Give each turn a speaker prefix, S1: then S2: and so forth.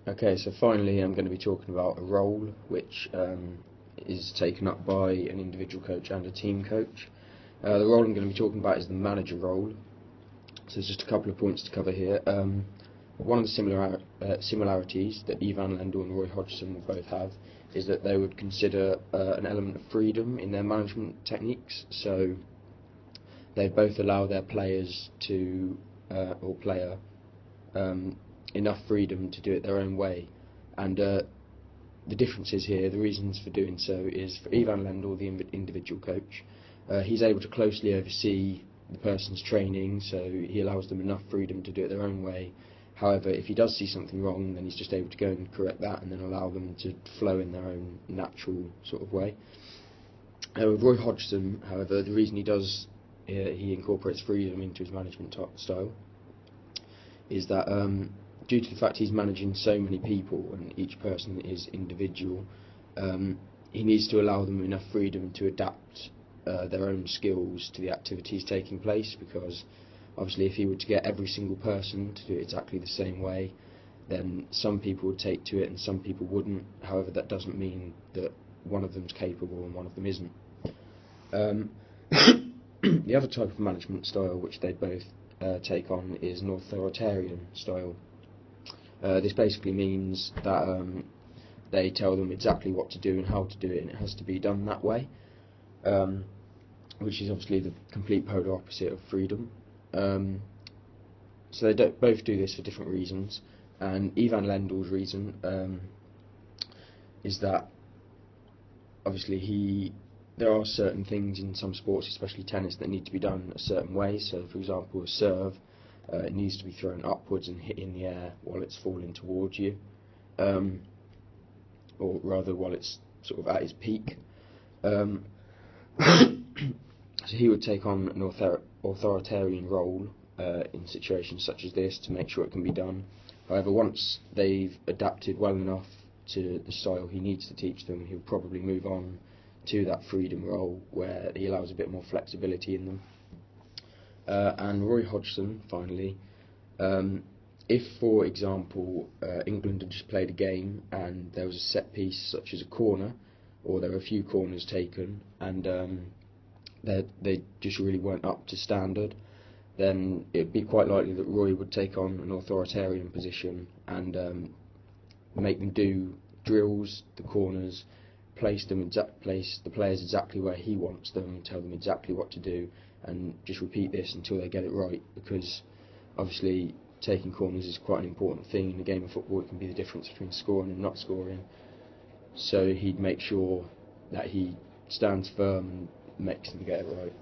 S1: Okay, so finally I'm going to be talking about a role which is taken up by an individual coach and a team coach. The role I'm going to be talking about is the manager role. So there's just a couple of points to cover here. One of the similarities that Ivan Lendl and Roy Hodgson will both have is that they would consider an element of freedom in their management techniques. So they both allow their players to, or player, enough freedom to do it their own way. And the differences here, the reasons for doing so, is for Ivan Lendl, the individual coach, he's able to closely oversee the person's training, so he allows them enough freedom to do it their own way. However, if he does see something wrong, then he's just able to go and correct that and then allow them to flow in their own natural sort of way. With Roy Hodgson, however, the reason he incorporates freedom into his management style is that due to the fact he's managing so many people and each person is individual, he needs to allow them enough freedom to adapt their own skills to the activities taking place, because obviously if he were to get every single person to do it exactly the same way, then some people would take to it and some people wouldn't. However, that doesn't mean that one of them's capable and one of them isn't. The other type of management style which they both take on is an authoritarian style. This basically means that they tell them exactly what to do and how to do it, and it has to be done that way, which is obviously the complete polar opposite of freedom. So they both do this for different reasons, and Ivan Lendl's reason is that obviously there are certain things in some sports, especially tennis, that need to be done a certain way. So, for example, a serve, it needs to be thrown upwards and hit in the air while it's falling towards you, or rather while it's sort of at its peak. So he would take on an authoritarian role in situations such as this to make sure it can be done. However, once they've adapted well enough to the style he needs to teach them, he'll probably move on to that freedom role where he allows a bit more flexibility in them. And Roy Hodgson, finally, if, for example, England had just played a game and there was a set piece such as a corner, or there were a few corners taken, and they just really weren't up to standard, then it would be quite likely that Roy would take on an authoritarian position and make them do drills, the corners, place the players exactly where he wants them, tell them exactly what to do, and just repeat this until they get it right, because obviously taking corners is quite an important thing in the game of football. It can be the difference between scoring and not scoring. So he'd make sure that he stands firm and makes them get it right.